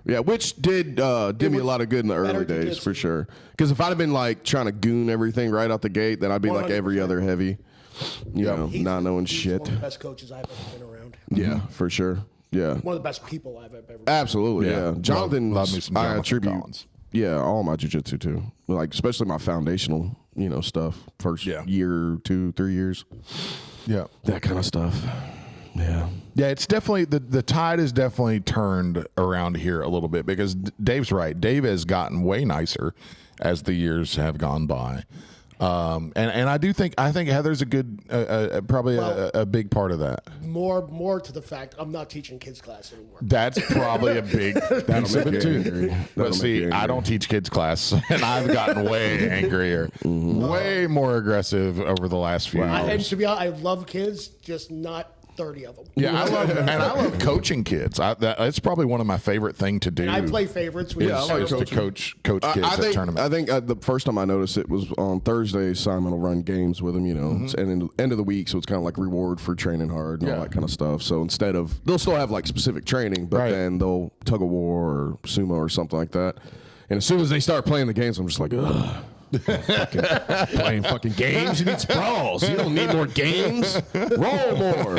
Yeah, which did me a lot of good in the early days jiu-jitsu. for sure. Because if I'd have been like trying to goon everything right out the gate, then I'd be like every 100%. other heavy, not knowing He's shit. one of the best coaches I've ever been around. Yeah, for sure. Yeah, One of the best people I've ever been. absolutely. Yeah. Yeah, Jonathan, Love me some I Jonathan attribute. Collins. Yeah, all my jiu-jitsu too. Like especially my foundational, stuff. First year, 2, 3 years. Yeah. That kind of stuff. Yeah. Yeah, it's definitely the tide has definitely turned around here a little bit because Dave's right. Dave has gotten way nicer as the years have gone by, and I think Heather's a good probably a big part of that. More to the fact, I'm not teaching kids class anymore. That's probably a big piece of it too. But see, I don't teach kids class, and I've gotten way angrier, way more aggressive over the last few And years. to be honest, I love kids, just not 30 of them. Yeah, I love coaching kids. That's probably one of my favorite thing to do. And I play favorites. With Yeah, I like is to coach kids at tournaments. I think the first time I noticed it was on Thursdays. Simon will run games with him, It's end of the week, so it's kind of like reward for training hard and all that kind of stuff. So instead of they'll still have like specific training, but then they'll tug of war or sumo or something like that. And as soon as they start playing the games, I'm just like, ugh. Playing fucking games, you need sprawls. You don't need more games. Roll more.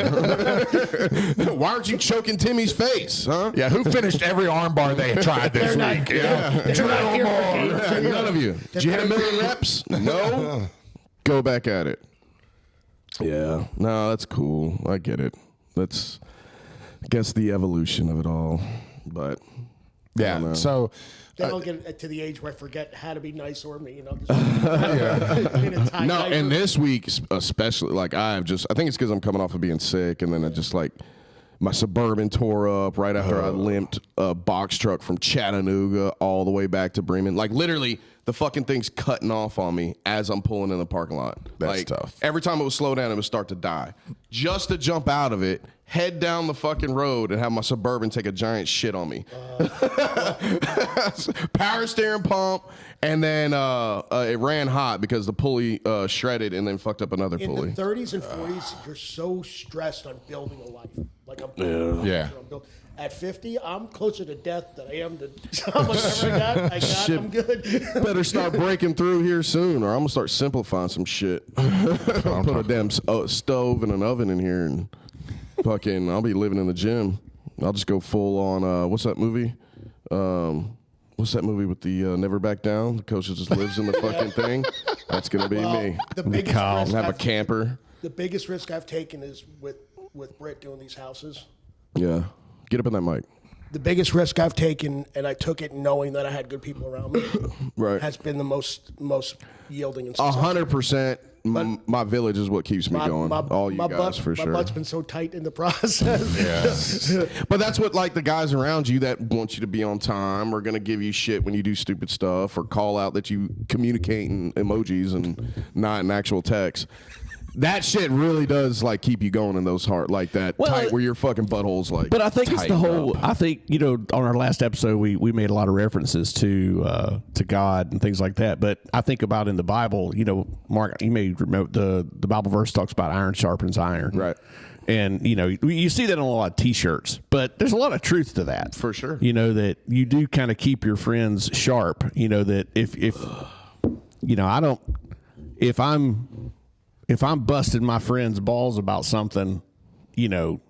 Why aren't you choking Timmy's face, huh? Yeah, who finished every armbar they tried this week? They're not here for games. None of you. Did you hit 1,000,000 reps? No. Go back at it. Yeah. No, that's cool. I get it. That's, I guess, the evolution of it all. But I don't know. So Then I'll get to the age where I forget how to be nice or mean. No, and this week especially, like I think it's because I'm coming off of being sick, and then I just like My Suburban tore up right after I limped a box truck from Chattanooga all the way back to Bremen. Like literally, the fucking thing's cutting off on me as I'm pulling in the parking lot. That's like, tough. Every time it would slow down, it would start to die. Just to jump out of it, head down the fucking road and have my Suburban take a giant shit on me. Power steering pump, and then it ran hot because the pulley shredded and then fucked up another pulley. In the 30s and 40s, you're so stressed on building a life. Like I'm building Yeah. At 50, I'm closer to death than I am to how much I got, I'm good. Better start breaking through here soon, or I'm gonna start simplifying some shit. I'll put a damn stove and an oven in here, and fucking, I'll be living in the gym. I'll just go full on. What's that movie? What's that movie with the Never Back Down? The coach that just lives in the fucking thing. That's gonna be me. The biggest risk Have a I've- camper. The biggest risk I've taken is with Britt doing these houses. Yeah, get up in that mic. The biggest risk I've taken, and I took it knowing that I had good people around me, Right. has been the most yielding and successful. 100%. My village is what keeps me going. All you guys, for sure. My butt's been so tight in the process. But that's what, like, the guys around you that want you to be on time are going to give you shit when you do stupid stuff or call out that you communicate in emojis and not in actual text. That shit really does, like, keep you going in those hard, like that tight where your fucking butthole's like. But I think it's the whole. I think, you know, on our last episode we made a lot of references to God and things like that. But I think about in the Bible, you know, Mark, you may remember the Bible verse talks about iron sharpens iron, Right. And you know, you see that on a lot of T-shirts, but there's a lot of truth to that, For sure. You know, that you do kind of keep your friends sharp. You know, that if you know, I don't if I'm busting my friend's balls about something, you know,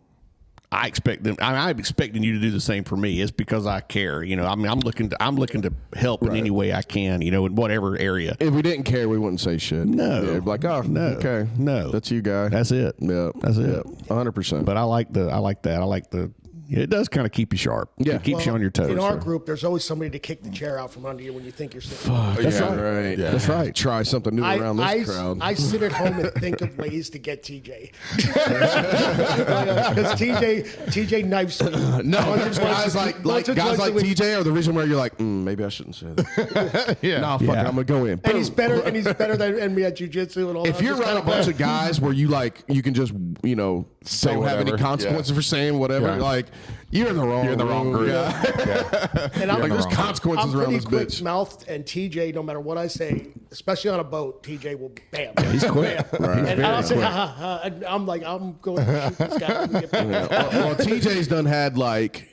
I expect them. I'm expecting you to do the same for me. It's because I care. You know, I mean, I'm looking to help in any way I can. You know, in whatever area. If we didn't care, we wouldn't say shit. No. Yeah, like, oh, No. okay. No. That's you, guy. That's it. Yeah. That's it. 100%. But I like that. I like the. It does kind of keep you sharp. Yeah. It keeps you on your toes. In our group, there's always somebody to kick the chair out from under you when you think you're sitting. That's right. right. Yeah. That's right. Try something new around this crowd. I sit at home and think of ways to get TJ. Because TJ knifes me. No, there's guys like once or guys twice a like week. TJ are the reason where you're like, maybe I shouldn't say that. Yeah. Nah, fuck it, Yeah. I'm gonna go in. And he's better than me at jiu-jitsu and all that. If you're Just around a kinda bunch of guys where you like, you can just, you know, Say don't have any whatever. consequences Yeah. for saying whatever. Yeah. Like, you're in the wrong. You're in the wrong group. Yeah. And I'm Like, there's wrong. consequences I'm around pretty this quick bitch. mouthed, and TJ, no matter what I say, especially on a boat, TJ will bam. He's quick. Bam. Right. And I'll say ha ha ha. And I'm like, I'm going to shoot this guy. When we get back. Well, TJ's done had like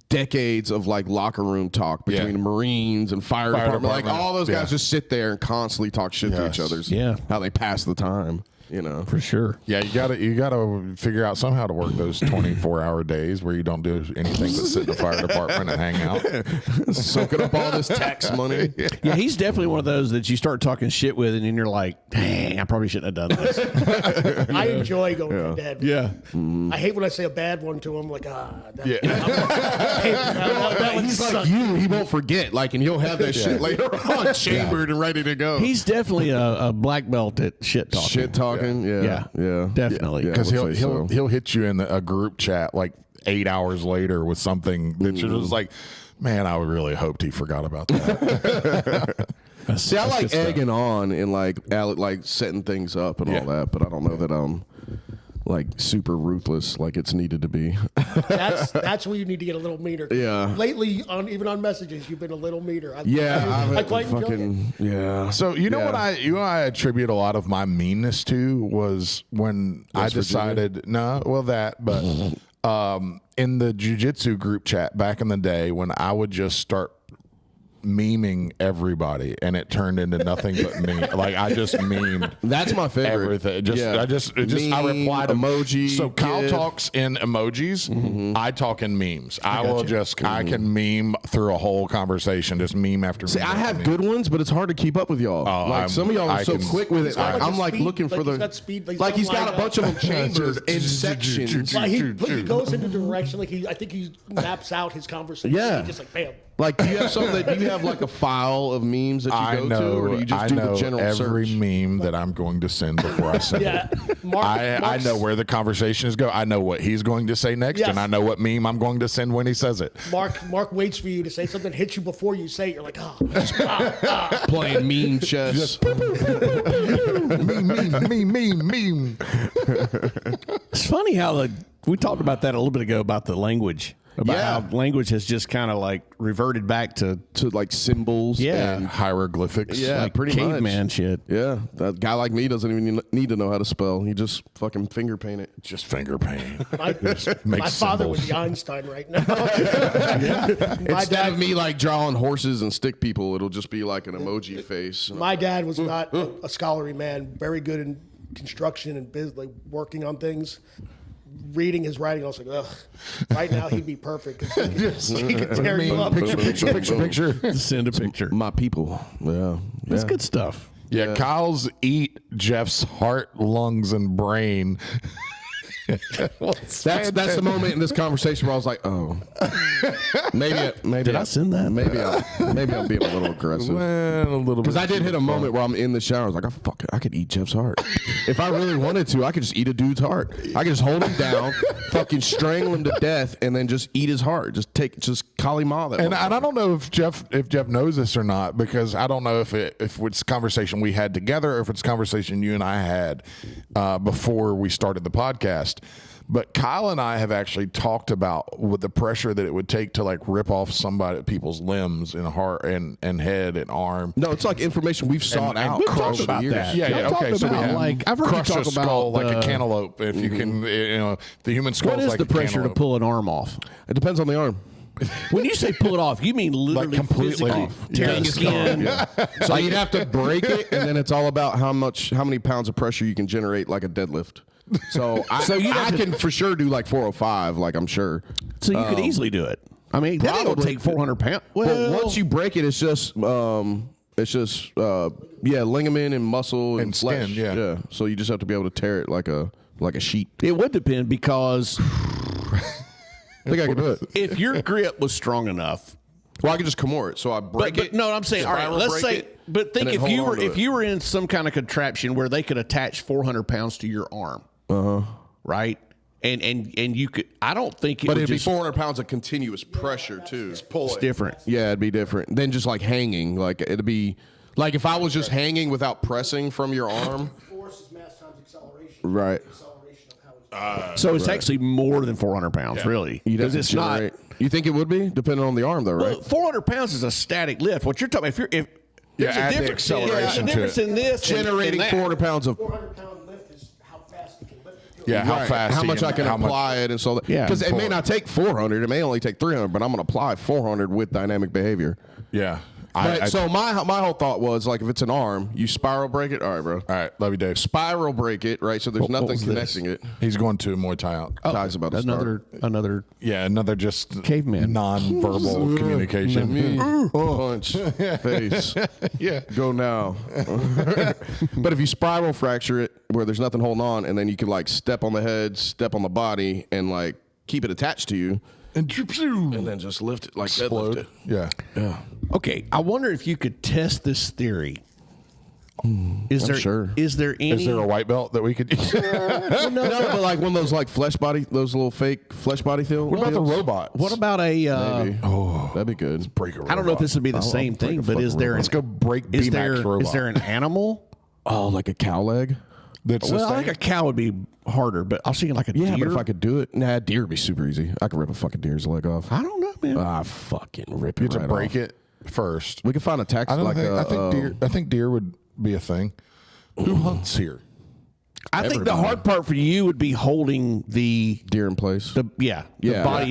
decades of like locker room talk between Yeah. Marines and fire department. Like department. all those guys Yeah. just sit there and constantly talk shit to each Yes. other. Yeah. How they pass the time. You know. For sure. Yeah, you gotta figure out somehow to work those 24-hour days where you don't do anything but sit in the fire department and hang out. Soaking up all this tax money. Yeah, he's definitely one of those that you start talking shit with, and then you're like, "Dang, I probably shouldn't have done this." I enjoy going head to head. Yeah. I hate when I say a bad one to him. Like, that, Yeah. that one He's sucked. like you. He won't forget. Like, and he'll have that shit later on, chambered and ready to go. He's definitely a black belt at shit talking. shit talking. Yeah, Yeah, definitely. Yeah, Because I would say so. he'll hit you in a group chat like 8 hours later with something that you're just like, man, I really hoped he forgot about that. See, I like egging on and like setting things up and all Yeah. that, but I don't know that I'm like super ruthless like it's needed to be. That's where you need to get a little meaner. Yeah. Lately, even on messages, you've been a little meaner. Yeah, I quite enjoy it. fucking yeah. So you know Yeah. what I attribute a lot of my meanness to was when I decided but in the jiu-jitsu group chat back in the day when I would just start memeing everybody and it turned into nothing but me. Like I just memed That's my favorite. everything. Yeah. I replied emoji. So Kyle GIF. talks in emojis. I talk in memes. I can meme through a whole conversation, just meme after See, meme. I after have meme. good ones, but it's hard to keep up with y'all. Like some of y'all are I so can- quick with it. got Like, like I'm a like speed- looking for like he's the got speed, like he's got a lined bunch up. of them chambered in sections. Like he goes into direction, like he maps out his conversation. Yeah. He just like bam. Like, do you have something do you have like a file of memes that you go to, or do you just do the general every search? meme that I'm going to send before I send Yeah, it. Mark, I know where the conversation is going. I know what he's going to say next, Yes. and I know what meme I'm going to send when he says it. Mark waits for you to say something, hits you before you say it. You're like, Playing meme chess. Meme. It's funny how we talked about that a little bit ago about the language. About Yeah. how language has just kind of like reverted back to like symbols. Yeah. and Hieroglyphics. Yeah, like pretty caveman much. shit. Yeah, that guy like me doesn't even need to know how to spell. He just fucking finger paint it. Just finger paint. my father would be Einstein right now. My Instead dad, of me like drawing horses and stick people, it'll just be like an emoji face. my dad was not a scholarly man. Very good in construction and like working on things. Reading his writing, I was like, ugh. Right now, he'd be perfect because he could tear you up. Picture. Send a picture. My people. Yeah. That's good stuff. Yeah, Kyle's eat Jeff's heart, lungs, and brain. That's the moment in this conversation where I was like, oh, maybe Did I send that? Maybe I'm being a little aggressive. Well, a little bit. Because I did hit a moment where I'm in the shower. I was like, I could eat Jeff's heart. If I really wanted to, I could just eat a dude's heart. I could just hold him down, fucking strangle him to death, and then just eat his heart. Just Kali Ma that. And I don't know if Jeff knows this or not, because I don't know if it's a conversation we had together or if it's a conversation you and I had before we started the podcast. But Kyle and I have actually talked about with the pressure that it would take to like rip off people's limbs and heart and head and arm. No, it's like information we've sought out. we've over talked the about years. that. Yeah, Y'all yeah. talked Okay, so we about, have like, I've heard you crush talk a skull about, like a cantaloupe. If you can, the human skull. What is like the a pressure to cantaloupe. pull an arm off? It depends on the arm. When you say pull it off, you mean literally completely physically off. tear the skin. So you'd have to break it, and then it's all about how many pounds of pressure you can generate, like a deadlift. So I can for sure do like 405, like I'm sure. So you could easily do it. I mean, that ain't gonna take 400 pounds. But once you break it, it's just ligament and muscle and skin, flesh. yeah. So you just have to be able to tear it like a sheet. It would depend because I think I can do it. if your grip was strong enough. Well, I can just Kimura it. So I break it. No, I'm saying, all right, spiral let's break say, it, but think and then hold on to if it. you were in some kind of contraption where they could attach 400 pounds to your arm, right? And you could, I don't think it But would it'd be just, 400 pounds of continuous pressure too. it's different. Yeah, it'd be different than just like hanging. Like it'd be like if I was just hanging without pressing from your arm. Force is mass times acceleration. Right. Acceleration of how it's So it's actually more than 400 pounds, really. You'd have Because to it's not. generate- You think it would be depending on the arm, though, right? Well, 400 pounds is a static lift. What you're talking about, if there's add a the difference, acceleration there's a to difference it. in this and- Generating and that. 400 pounds of 400-pound lift is how fast you can lift it. Yeah, how right, fast? how you much I can how much- apply it, and so that Yeah. because it may not take 400, it may only take 300, but I'm going to apply 400 with dynamic behavior. Yeah. So my whole thought was like if it's an arm, you spiral break it. All right, bro. All right, love you, Dave. Spiral break it, right? So there's What nothing was this? connecting it. He's going to Muay Thai out. Ty's about to another Yeah, another just Caveman. non-verbal communication. punch face. Yeah. Go now. But if you spiral fracture it where there's nothing holding on, and then you can like step on the head, step on the body, and like keep it attached to you, And then just lift it like deadlift explode. it. Yeah. Yeah. Okay, I wonder if you could test this theory. Is there sure. Is there any? Is there a white belt that we could use? No, but like one of those like flesh body, those little fake flesh body deals. What about the robots? What about a? Maybe. That'd be good. break a robot? I don't know if this would be the same break thing, a but fucking is there? Let's go break Is B-Max robot. is there an animal? Oh, like a cow leg? That's Well, the I think a cow would be harder, but I was thinking like a Yeah, deer. but if I could do it, deer would be super easy. I could rip a fucking deer's leg off. I don't know, man. Ah, fucking rip it You have right to break off. it first. We could find a tax I don't like think. a, I think deer. I think deer would be a thing. Who hunts here? I think the everybody. hard part for you would be holding the deer in place. the body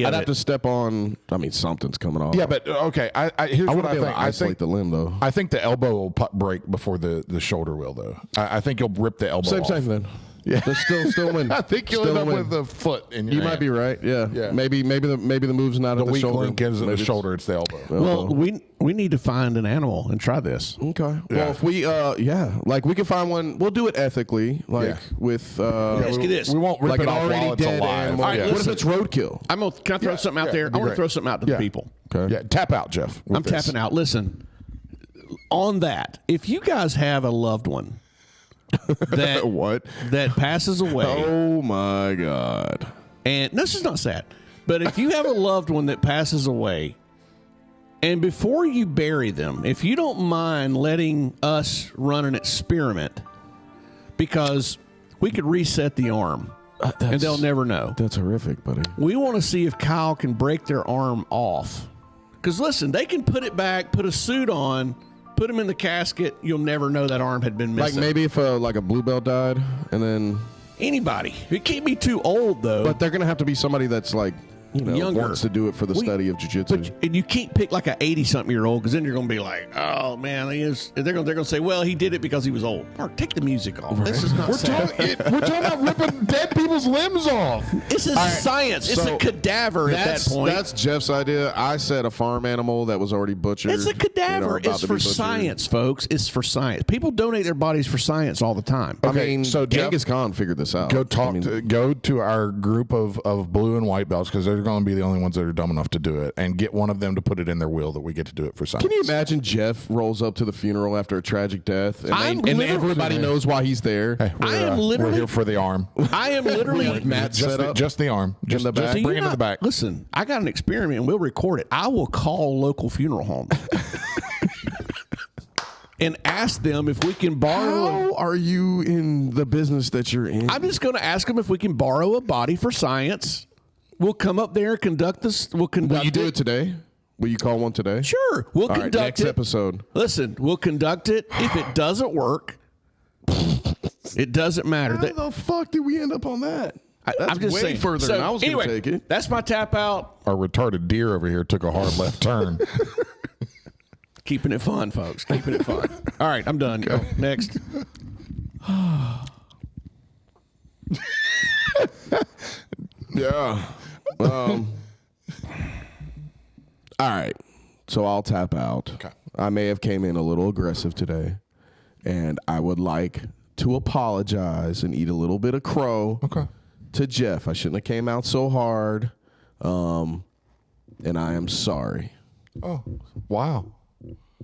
I'd of have it. to step on. I mean, something's coming off. Yeah, but okay. Here's I what wouldn't I be able think. to isolate the limb though. I think the elbow will break before the shoulder will, though. I think you'll rip the elbow off. Same then. Yeah, but still win. I think you'll Still end up win. with a foot in your You hand. might be right. Yeah. Yeah. Maybe the move's not The at the weak shoulder. link is in the Maybe it's- shoulder. It's the elbow. Well, we need to find an animal and try this. Okay. Yeah. Well, if we like we can find one. We'll do it ethically, like Yeah. with Ask you this. We won't rip like it an off already while it's dead alive. animal. All right, What if listen. it's roadkill? Can I throw something out there? I be want to great. throw something out to the Yeah. people. Okay. Yeah, tap out, Jeff. I'm tapping out. Listen, on that, if you guys have a loved one that What? that passes away, Oh my God. and this is not sad, but if you have a loved one that passes away, and before you bury them, if you don't mind letting us run an experiment, because we could reset the arm, and they'll never know. That's horrific, buddy. We want to see if Kyle can break their arm off. Because listen, they can put it back, put a suit on, put him in the casket. You'll never know that arm had been missing. Like maybe if like a blue belt died, and then. Anybody. It can't be too old, though. But they're gonna have to be somebody that's like, Younger. wants to do it for the study of jiu-jitsu. And you can't pick like a 80-something-year-old, because then you're going to be like, oh man, they're going to say, well, he did it because he was old. Mark, take the music off. This is not sad. We're talking about ripping dead people's limbs off. This is science. It's a cadaver at that point. That's Jeff's idea. I said a farm animal that was already butchered. It's a cadaver. about It's to be for butchered. science, folks. It's for science. People donate their bodies for science all the time. I Okay, mean, so Jeff- Genghis Khan figured this out. Go go to our group of blue and white belts, because they're going to be the only ones that are dumb enough to do it, and get one of them to put it in their will that we get to do it for science. Can you imagine Jeff rolls up to the funeral after a tragic death, and, I'm and literally- everybody knows why he's there? Hey, I am literally- we're here for the arm. I am literally Matt set up Just the arm. Just, the back? just bring it to the back. Listen, I got an experiment, and we'll record it. I will call local funeral homes and ask them if we can borrow. How are you in the business that you're in? I'm just going to ask them if we can borrow a body for science. We'll come up there and conduct this. We'll conduct. Will you do it today? Will you call one today? Sure, we'll All right, conduct next it. episode. Listen, we'll conduct it. If it doesn't work, it doesn't matter. How the fuck did we end up on that? That's I'm just way saying. further than I was anyway, going to take it. That's my tap out. Our retarded deer over here took a hard left turn. Keeping it fun, folks. Keeping it fun. All right, I'm done. Go. Next. Yeah. All right. So I'll tap out. Okay. I may have came in a little aggressive today, and I would like to apologize and eat a little bit of crow to Jeff. I shouldn't have came out so hard, and I am sorry. Oh, wow.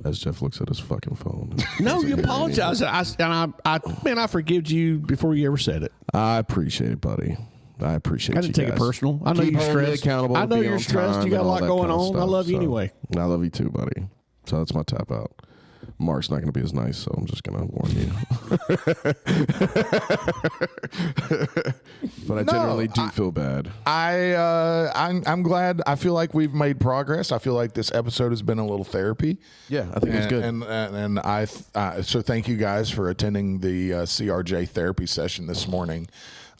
As Jeff looks at his fucking phone. No, you apologize. I forgive you before you ever said it. I appreciate it, buddy. I appreciate it. I didn't take it personal. I know Keep you're holding me stressed. accountable. I know be you're on stressed. time You got a and all lot that going kind of on. I stuff. love you So, anyway. I love you too, buddy. So that's my tap out. Mark's not going to be as nice, so I'm just going to warn you. But I generally do feel bad. I'm glad. I feel like we've made progress. I feel like this episode has been a little therapy. Yeah, I think it's good. And I so thank you guys for attending the CRJ therapy session this morning.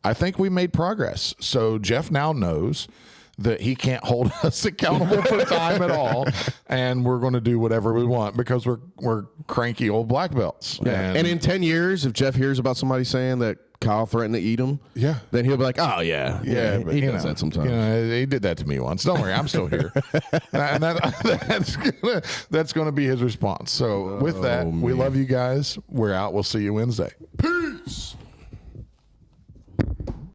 I think we made progress. So Jeff now knows that he can't hold us accountable for time at all, and we're going to do whatever we want because we're cranky old black belts. Yeah. And in 10 years, if Jeff hears about somebody saying that Kyle threatened to eat him, then he'll be like, oh, yeah. But, he does that sometimes. He did that to me once. Don't worry, I'm still here. And that's going to be his response. So with that, we love you guys. We're out. We'll see you Wednesday. Peace.